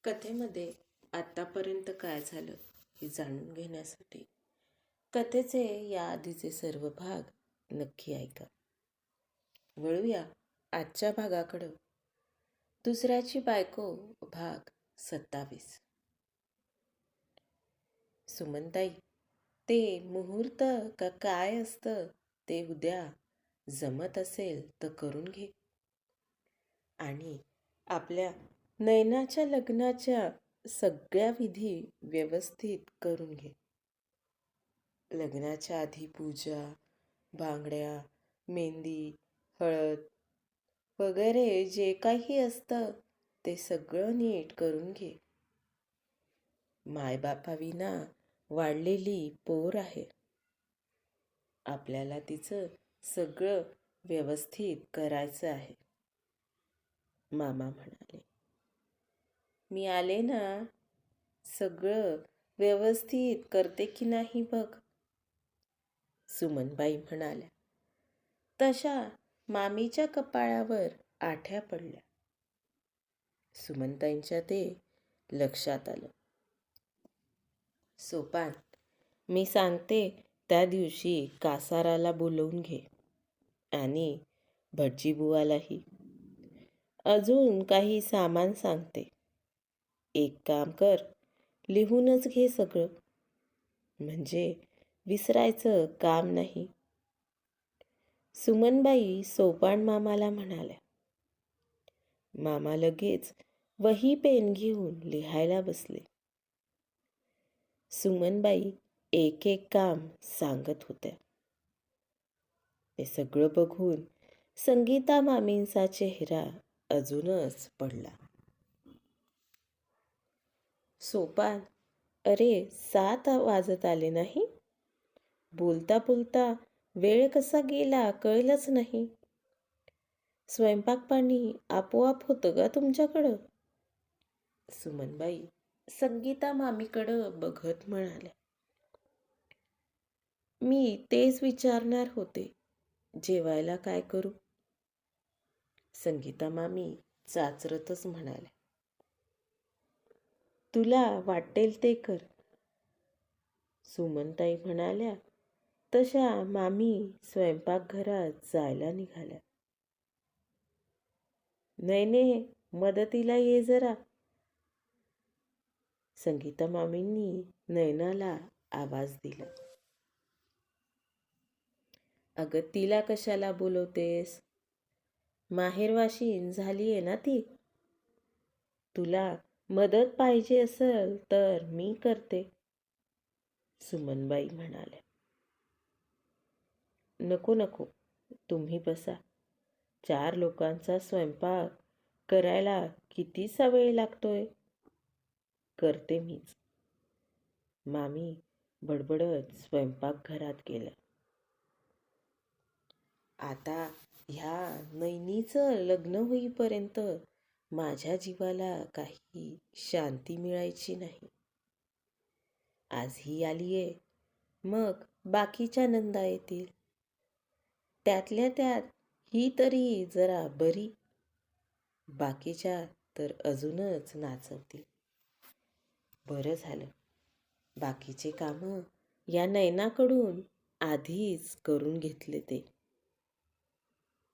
कथेमध्ये आत्तापर्यंत काय झालं हे जाणून घेण्यासाठी कथेचे या आधीचे सर्व भाग नक्की ऐका. वळूया आजच्या भागाकडं. दुसऱ्याची बायको भाग 27. सुमनताई, ते मुहूर्त का काय असतं ते उद्या जमत असेल तर करून घे. आणि आपल्या नयनाच्या लग्नाच्या सगळ्या विधी व्यवस्थित करून घे. लग्नाच्या आधी पूजा, बांगड्या, मेहंदी, हळद वगैरे जे काही असतं ते सगळं नीट करून घे. मायबापाविना वाढलेली पोर आहे. आपल्याला तिचं सगळं व्यवस्थित करायचं आहे. मामा म्हणाले. मी आले ना, सगळं व्यवस्थित करते की नाही बघ. सुमनबाई म्हणाल्या. तशा मामीच्या कपाळावर आठ्या पडल्या. सुमनताईंच्या ते लक्षात आलं. सोपान, मी सांगते त्या दिवशी कासाराला बोलवून घे आणि भटजीबुवालाही. अजून काही सामान सांगते. एक काम कर, लिहूनच घे सगळं, म्हणजे विसरायचं काम नाही. सुमनबाई सोपान मामाला म्हणाल्या. मामा लगेच वही पेन घेऊन लिहायला बसले. सुमनबाई एक एक काम सांगत होत्या. ते सगळं बघून संगीता मामींचा चेहरा अजूनच पडला. सोपान, अरे 7 वाजत आले नाही. बोलता बोलता वेळ कसा गेला कळलंच नाही. स्वयंपाक पाणी आपोआप होतं का तुमच्याकडं? सुमनबाई संगीता मामीकडं बघत म्हणाल्या. मी तेच विचारणार होते, जेवायला काय करू? संगीता मामी चाचरतच म्हणाल्या. तुला वाटेल ते कर. सुमनताई म्हणाल्या तशा मामी स्वयंपाकघरात जायला निघाल्या. नयने, मदतीला ये जरा. संगीता मामींनी नयनाला आवाज दिला. अगं तिला कशाला बोलवतेस? माहेरवाशीण झालीये ना ती. तुला मदत पाहिजे असेल तर मी करते. सुमनबाई म्हणाल्या. नको नको, तुम्ही बसा. 4 लोकांचा स्वयंपाक करायला कितीसा वेळ लागतोय? करते मीच. मामी बडबडत स्वयंपाकघरात गेल्या. आता ह्या नैनीचं लग्न होईपर्यंत माझ्या जीवाला काही शांती मिळायची नाही. आज ही आलीये, मग बाकीच्या नंदा येतील. त्यातल्या त्यात ही तरी जरा बरी. बाकीच्या तर अजूनच नाचवतील. बरं झालं, बाकीचे कामं या नयनाकडून आधीच करून घेतले ते.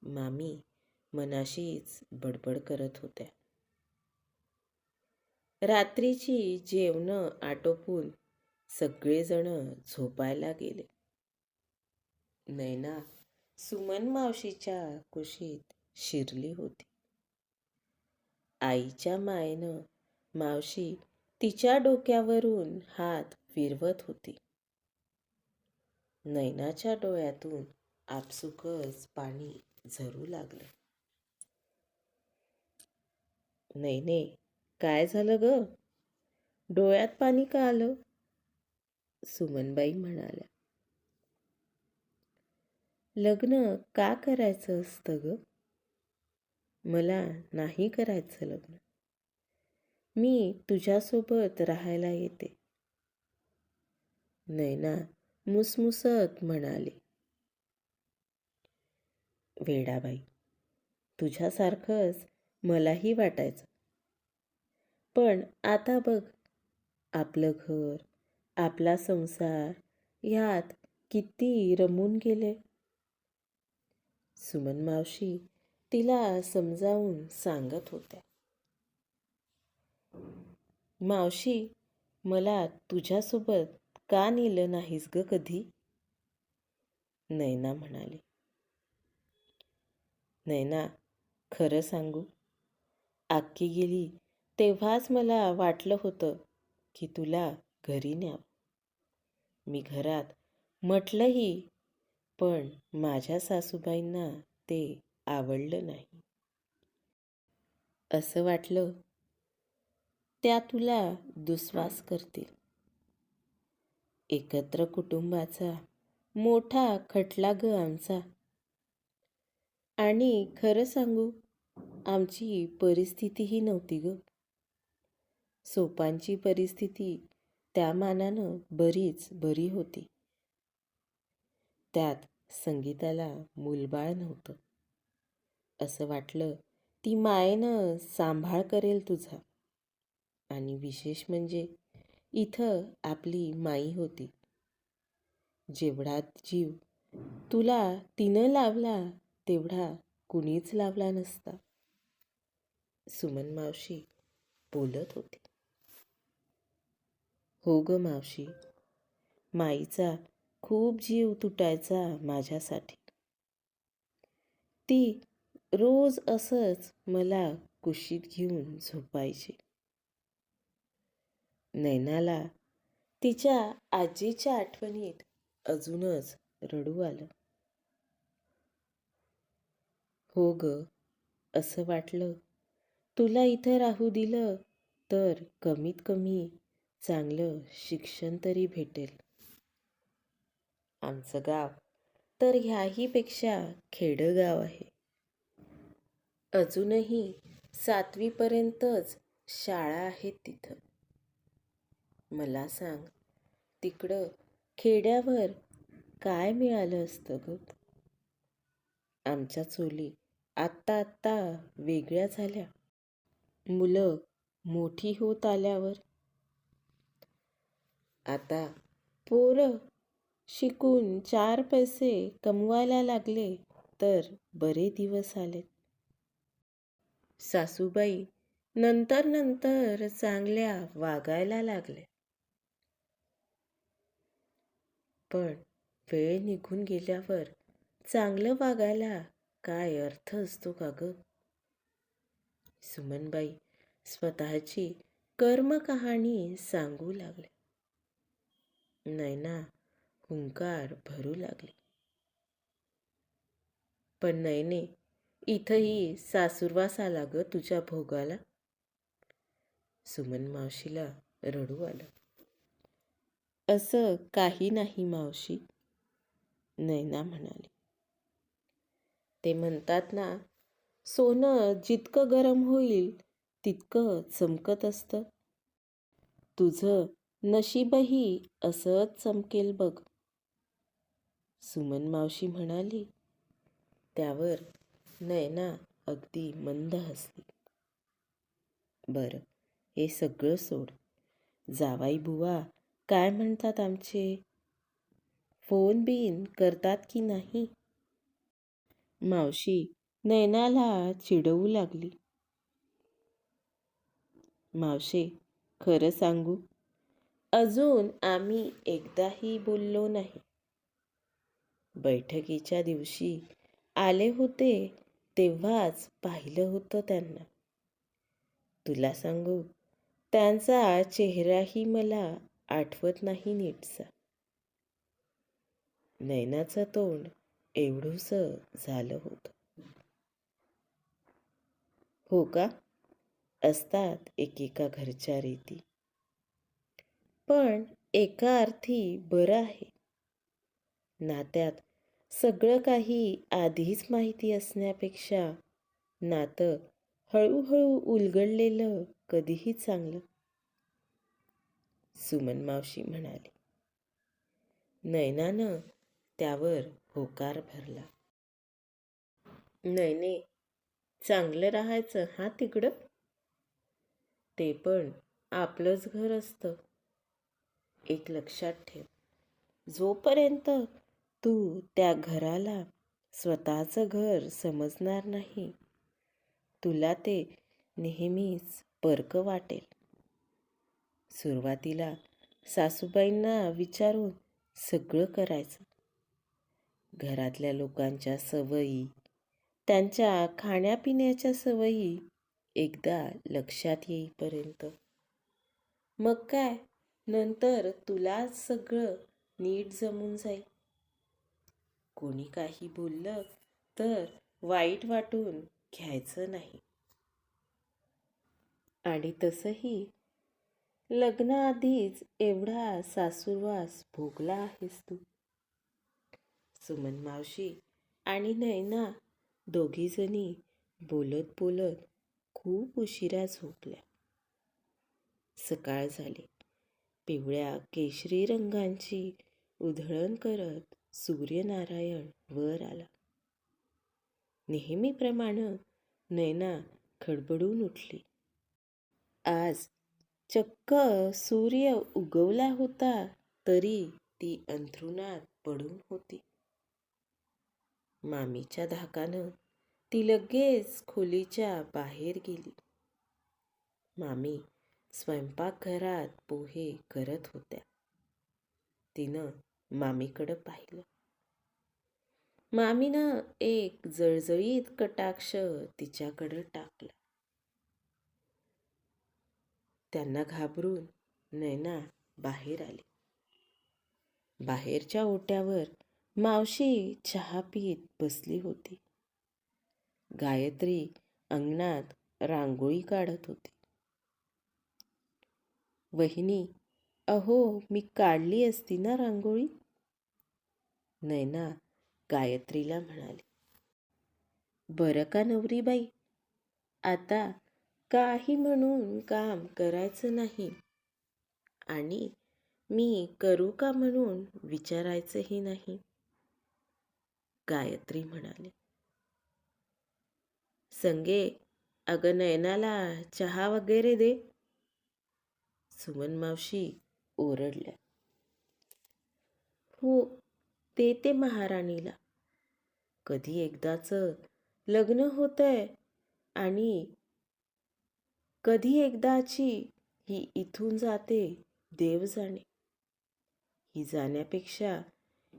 मामी मनाशीच बडबड करत होत्या. रात्रीची जेवणं आटोपून सगळेजण झोपायला गेले. नयना सुमन मावशीच्या कुशीत शिरली होती. आईच्या मायेनं मावशी तिच्या डोक्यावरून हात फिरवत होती. नयनाच्या डोळ्यातून आपसुकच पाणी झरू लागलं. नयने, काय झालं ग? डोळ्यात पाणी का आलं? सुमनबाई म्हणाल्या. लग्न का करायचं असतं ग? मला नाही करायचं लग्न. मी तुझ्यासोबत राहायला येते. नयना मुसमुसत म्हणाली. वेडाबाई, तुझ्यासारखंच मलाही वाटायचं. पण आता बघ, आपलं घर, आपला संसार ह्यात किती रमून गेले. सुमन मावशी तिला समजावून सांगत होत्या. मावशी, मला तुझ्यासोबत का नेलं नाहीस ग कधी? नैना म्हणाली. नैना, खरं सांगू, आक्की गेली तेव्हाच मला वाटलं होतं की तुला घरी न्यावं. मी घरात म्हटलंही, पण माझ्या सासूबाईंना ते आवडलं नाही. असं वाटलं त्या तुला दुस्वास करतील. एकत्र कुटुंबाचा मोठा खटला ग आमचा. आणि खरं सांगू, आमची परिस्थितीही नव्हती ग. सोपांची परिस्थिती त्या मानानं बरीच बरी होती. त्यात संगीताला मूलबाळ नव्हतं. असं वाटलं ती मायेनं सांभाळ करेल तुझा. आणि विशेष म्हणजे इथं आपली माई होती. जेवढा जीव तुला तिनं लावला तेवढा कुणीच लावला नसता. सुमन मावशी बोलत होती. हो ग मावशी, माईचा खूप जीव तुटायचा माझ्यासाठी. ती रोज असंच मला कुशीत घेऊन झोपायची. नैनाला तिच्या आजीच्या आठवणीत अजूनच रडू आलं. हो ग, असं वाटलं तुला इथं राहू दिलं तर कमीत कमी चांगलं शिक्षण तरी भेटेल. आमचं गाव तर ह्याही पेक्षा खेडं गाव आहे. अजूनही 7वी पर्यंतच शाळा आहेत तिथं. मला सांग, तिकडं खेड्यावर काय मिळालं असतं ग? आमच्या चोली आत्ता आत्ता वेगळ्या झाल्या. मुलं मोठी होत आल्यावर आता पोरं शिकून 4 पैसे कमवायला लागले तर बरे दिवस आलेत. सासूबाई नंतर नंतर चांगल्या वागायला लागल्या. पण वेळ निघून गेल्यावर चांगलं वागायला काय अर्थ असतो का ग? सुमनबाई स्वतःची कर्मकहाणी सांगू लागल्या. नैना हुंकार भरू लागली. पण नैने, इथंही सासुरवास आला ग तुझ्या भोगाला. सुमन मावशीला रडू आलं. असं काही नाही मावशी, नैना म्हणाली. ते म्हणतात ना, सोनं जितकं गरम होईल तितकं चमकत असतं. तुझं नशीबही असंच चमकेल बघ. सुमन मावशी म्हणाली. त्यावर नैना अगदी मंद हसली. बरं, हे सगळं सोड. जावाई बुवा काय म्हणतात आमचे? फोन बिन करतात की नाही? मावशी नैनाला चिडवू लागली. मावशे, खरं सांगू, अजून आम्ही एकदाही बोललो नाही. बैठकीच्या दिवशी आले होते तेव्हाच पाहिलं होतं त्यांना. तुला सांगू, त्यांचा चेहराही मला आठवत नाही नीटसा. नैनाचं तोंड एवढूसं झालं होतं. हो का? असतात एकेका घरच्या रीती. पण एका अर्थी बरं आहे. नात्यात सगळं काही आधीच माहिती असण्यापेक्षा नातं हळूहळू उलगडलेलं कधीही चांगलं. सुमन मावशी म्हणाली. नैनानं त्यावर होकार भरला. नैने, चांगलं राहायचं हा तिकडं. ते पण आपलंच घर असतं. एक लक्षात ठेव, जोपर्यंत तू त्या घराला स्वतःचं घर समजणार नाही, तुला ते नेहमीच परकं वाटेल. सुरुवातीला सासूबाईंना विचारून सगळं करायचं. घरातल्या लोकांच्या सवयी, त्यांच्या खाण्यापिण्याच्या सवयी एकदा लक्षात येईपर्यंत. मग काय, नंतर तुलाच सगळं नीट जमून जाईल. कोणी काही बोललं तर वाईट वाटून घ्यायचं नाही. आणि तसंही लग्नाआधीच एवढा सासूरवास भोगला आहेस तू. सुमन मावशी आणि नैना दोघीजणी बोलत बोलत खूप उशिरा झोपल्या. सकाळ झाली. पिवळ्या केशरी रंगांची उधळण करत सूर्यनारायण वर आला. नेहमीप्रमाणे नैना खडबडून उठली. आज चक्क सूर्य उगवला होता तरी ती अंथरुणात पडून होती. मामीच्या धाकानं ती लगेच खोलीच्या बाहेर गेली. मामी स्वयंपाकघरात पोहे करत होत्या. तिनं मामीकडं पाहिलं. मामीनं एक जळजळीत कटाक्ष तिच्याकडं टाकला. त्यांना घाबरून नैना बाहेर आली. बाहेरच्या ओट्यावर मावशी चहा पीत बसली होती. गायत्री अंगणात रांगोळी काढत होती. वहिनी, अहो मी काढली असती ना रांगोळी, नैना गायत्रीला म्हणाली. बरं का नवरीबाई, आता काही म्हणून काम करायचं नाही आणि मी करू का म्हणून विचारायचंही नाही, गायत्री म्हणाली. संगे अगं नयनाला चहा वगैरे दे, सुमन मावशी ओरडल्या. हो, देते महाराणीला. कधी एकदाचं लग्न होतंय आणि कधी एकदाची ही इथून जाते देव जाणे. ही जाण्यापेक्षा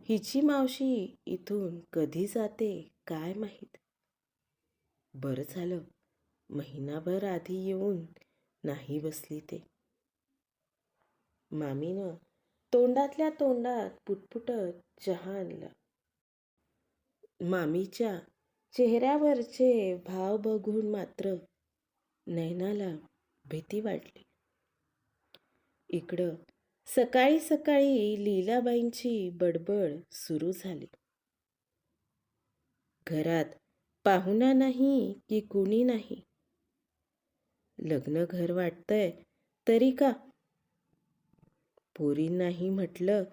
हिची मावशी इथून कधी जाते काय माहीत. बरं झालं महिनाभर आधी येऊन नाही बसली ते. मामीनं तोंडातल्या तोंडात पुटपुटत चहा आणला. मामीच्या चेहऱ्यावरचे भाव बघून मात्र नैनाला भीती वाटली. इकडं सकाळी सकाळी लीलाबाईंची बडबड सुरू झाली. घरात पाहुणा नाही की कुणी नाही. लग्न घर वाटतंय तरी का? पोरींनाही म्हटलं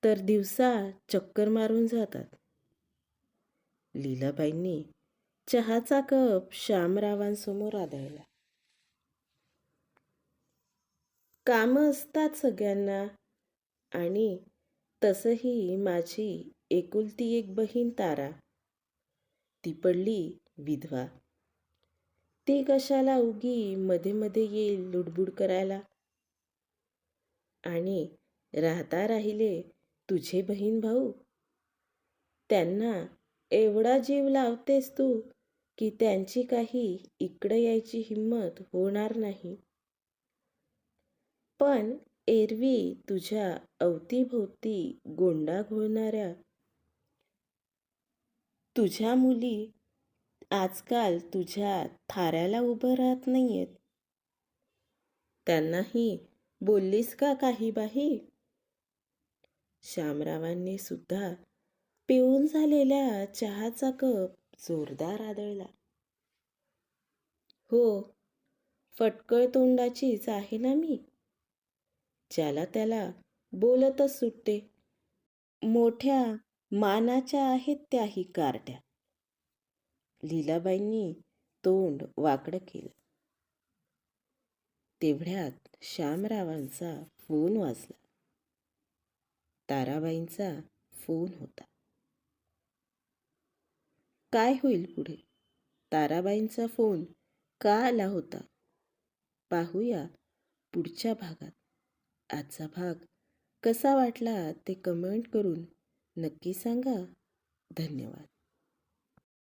तर दिवसा चक्कर मारून जातात. लीलाबाईंनी चहाचा कप श्यामरावांसमोर आदळला. कामं असतात सगळ्यांना आणि तसंही माझी एकुलती एक बहीण तारा, ती पडली विधवा. ती कशाला उगी मध्ये मध्ये येईल लुडबुड करायला. आणि राहता राहिले तुझे बहीण भाऊ, त्यांना एवढा जीव लावतेस तू की त्यांची काही इकडं यायची हिंमत होणार नाही. पण एरवी तुझ्या अवतीभोवती गोंडा घोळणाऱ्या तुझ्या मुली आजकाल तुझ्या थाऱ्याला उभं राहत नाहीयेत. त्यांनाही बोललीस का काही बाई? श्यामरावांनी सुद्धा पिऊन झालेल्या चहाचा कप जोरदार आदळला. हो, फटकळ तोंडाचीच आहे ना मी. ज्याला त्याला बोलतच सुटते. मोठ्या मानाच्या आहेत त्याही कारट्या. लीलाबाईंनी तोंड वाकडं केलं. तेवढ्यात श्यामरावांचा फोन वाजला. ताराबाईंचा फोन होता. काय होईल पुढे? ताराबाईंचा फोन का आला होता? पाहूया पुढच्या भागात. आजचा भाग कसा वाटला ते कमेंट करून नक्की सांगा. धन्यवाद.